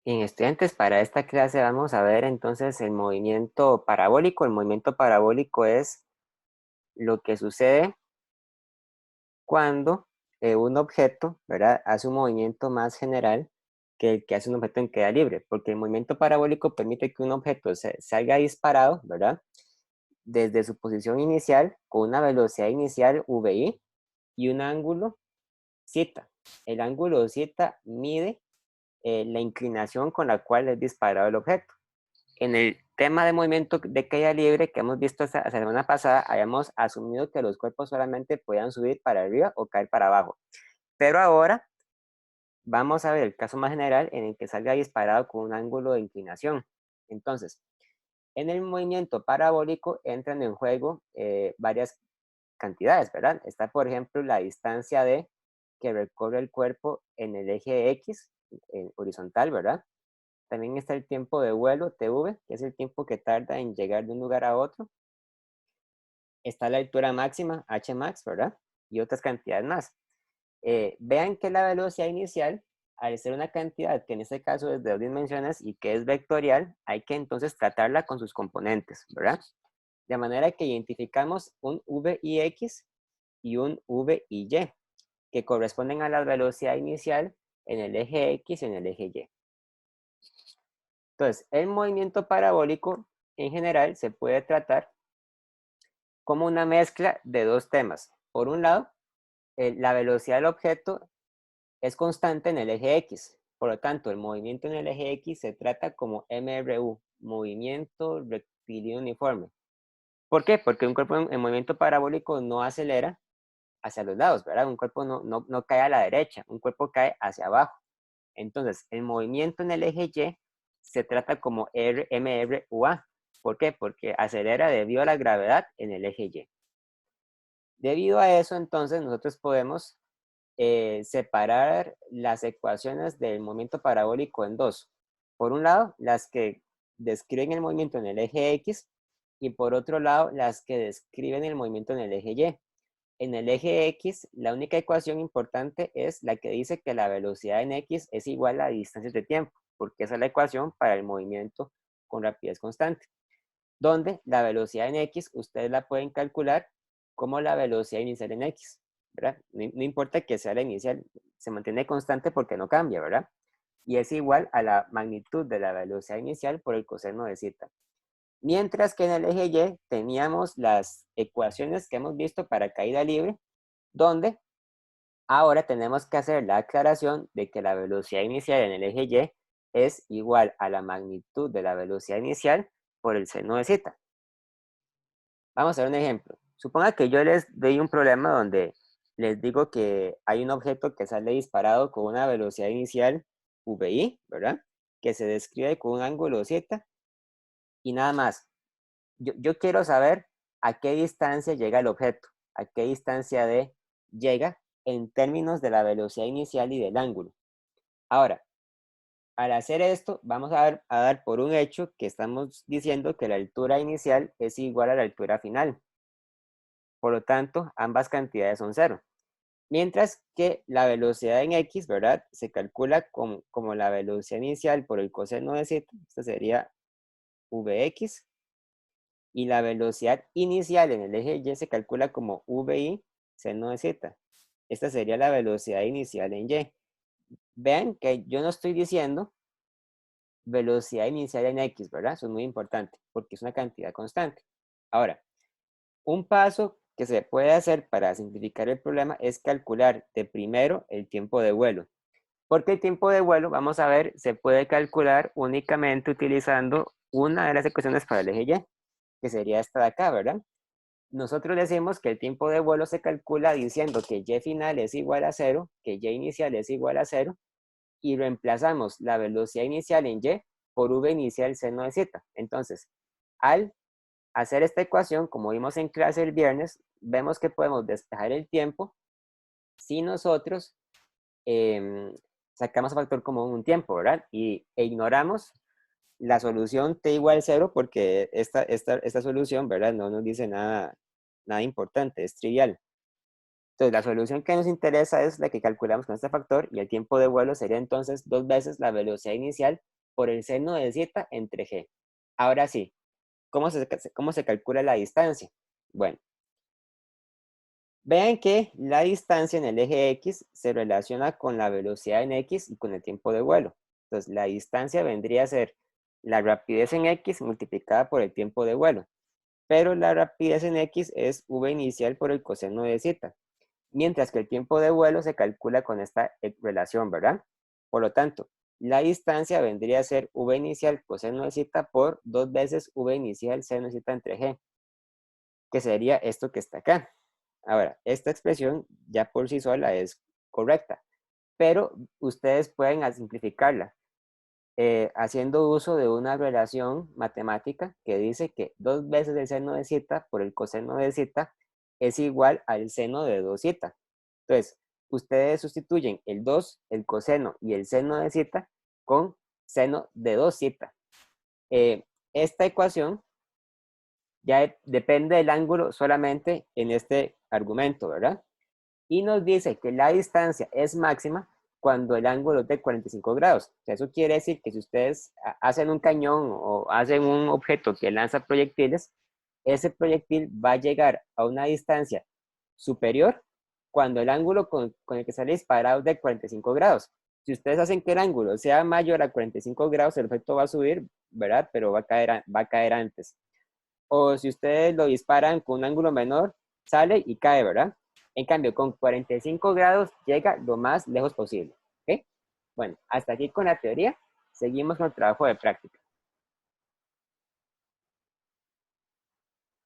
Bien, estudiantes, para esta clase vamos a ver entonces el movimiento parabólico. El movimiento parabólico es lo que sucede cuando un objeto, ¿verdad?, hace un movimiento más general que el que hace un objeto en queda libre, porque el movimiento parabólico permite que un objeto salga disparado, ¿verdad?, desde su posición inicial con una velocidad inicial VI y un ángulo zeta. El ángulo zeta mide la inclinación con la cual es disparado el objeto. En el tema de movimiento de caída libre que hemos visto hasta la semana pasada, habíamos asumido que los cuerpos solamente podían subir para arriba o caer para abajo. Pero ahora vamos a ver el caso más general en el que salga disparado con un ángulo de inclinación. Entonces, en el movimiento parabólico entran en juego varias cantidades, ¿verdad? Está, por ejemplo, la distancia d que recorre el cuerpo en el eje X, horizontal, ¿verdad? También está el tiempo de vuelo, TV, que es el tiempo que tarda en llegar de un lugar a otro. Está la altura máxima, Hmax, ¿verdad? Y otras cantidades más. Vean que la velocidad inicial, al ser una cantidad que en este caso es de 2 dimensiones y que es vectorial, hay que entonces tratarla con sus componentes, ¿verdad? De manera que identificamos un v y x y un v y y, que corresponden a la velocidad inicial en el eje X y en el eje Y. Entonces, el movimiento parabólico en general se puede tratar como una mezcla de dos temas. Por un lado, la velocidad del objeto es constante en el eje X. Por lo tanto, el movimiento en el eje X se trata como MRU, movimiento rectilíneo uniforme. ¿Por qué? Porque un cuerpo en movimiento parabólico no acelera hacia los lados, ¿verdad? Un cuerpo no cae a la derecha, un cuerpo cae hacia abajo. Entonces, el movimiento en el eje Y se trata como MRUA. ¿Por qué? Porque acelera debido a la gravedad en el eje Y. Debido a eso, entonces, nosotros podemos separar las ecuaciones del movimiento parabólico en dos. Por un lado, las que describen el movimiento en el eje X y por otro lado, las que describen el movimiento en el eje Y. En el eje X, la única ecuación importante es la que dice que la velocidad en X es igual a distancias de tiempo, porque esa es la ecuación para el movimiento con rapidez constante, donde la velocidad en X ustedes la pueden calcular como la velocidad inicial en X, ¿verdad? No importa que sea la inicial, se mantiene constante porque no cambia, ¿verdad? Y es igual a la magnitud de la velocidad inicial por el coseno de zeta. Mientras que en el eje Y teníamos las ecuaciones que hemos visto para caída libre, donde ahora tenemos que hacer la aclaración de que la velocidad inicial en el eje Y es igual a la magnitud de la velocidad inicial por el seno de zeta. Vamos a ver un ejemplo. Suponga que yo les doy un problema donde les digo que hay un objeto que sale disparado con una velocidad inicial VI, ¿verdad? Que se describe con un ángulo zeta y nada más. Yo quiero saber a qué distancia llega el objeto, a qué distancia d llega en términos de la velocidad inicial y del ángulo. Ahora, al hacer esto, vamos a dar por un hecho que estamos diciendo que la altura inicial es igual a la altura final. Por lo tanto, ambas cantidades son cero. Mientras que la velocidad en x, ¿verdad? Se calcula como la velocidad inicial por el coseno de z, esta sería vx, y la velocidad inicial en el eje Y se calcula como VI seno de z. Esta sería la velocidad inicial en Y. Vean que yo no estoy diciendo velocidad inicial en X, ¿verdad? Eso es muy importante porque es una cantidad constante. Ahora, un paso que se puede hacer para simplificar el problema es calcular de primero el tiempo de vuelo. Porque el tiempo de vuelo, vamos a ver, se puede calcular únicamente utilizando una de las ecuaciones para el eje Y, que sería esta de acá, ¿verdad? Nosotros decimos que el tiempo de vuelo se calcula diciendo que y final es igual a 0, que y inicial es igual a 0, y reemplazamos la velocidad inicial en y por v inicial seno de z. Entonces, al hacer esta ecuación, como vimos en clase el viernes, vemos que podemos despejar el tiempo si nosotros sacamos a factor común un tiempo, ¿verdad? E ignoramos la solución t igual a 0 porque esta solución, ¿verdad? No nos dice nada importante, es trivial. Entonces, la solución que nos interesa es la que calculamos con este factor y el tiempo de vuelo sería entonces 2 veces la velocidad inicial por el seno de zeta entre g. Ahora sí, ¿cómo se calcula la distancia? Bueno, vean que la distancia en el eje X se relaciona con la velocidad en X y con el tiempo de vuelo. Entonces, la distancia vendría a ser la rapidez en X multiplicada por el tiempo de vuelo. Pero la rapidez en X es v inicial por el coseno de zeta. Mientras que el tiempo de vuelo se calcula con esta relación, ¿verdad? Por lo tanto, la distancia vendría a ser v inicial coseno de zeta por 2 veces v inicial seno de zeta entre g, que sería esto que está acá. Ahora, esta expresión ya por sí sola es correcta, pero ustedes pueden simplificarla haciendo uso de una relación matemática que dice que 2 veces el seno de zeta por el coseno de zeta es igual al seno de 2 zeta. Entonces, ustedes sustituyen el 2, el coseno y el seno de zeta con seno de 2 zeta. Esta ecuación ya depende del ángulo solamente en este argumento, ¿verdad? Y nos dice que la distancia es máxima cuando el ángulo es de 45 grados. O sea, eso quiere decir que si ustedes hacen un cañón o hacen un objeto que lanza proyectiles, ese proyectil va a llegar a una distancia superior cuando el ángulo con el que sale disparado es de 45 grados. Si ustedes hacen que el ángulo sea mayor a 45 grados, el objeto va a subir, ¿verdad? Pero va a caer antes. O si ustedes lo disparan con un ángulo menor, sale y cae, ¿verdad? En cambio, con 45 grados llega lo más lejos posible. ¿Ok? Bueno, hasta aquí con la teoría. Seguimos con el trabajo de práctica.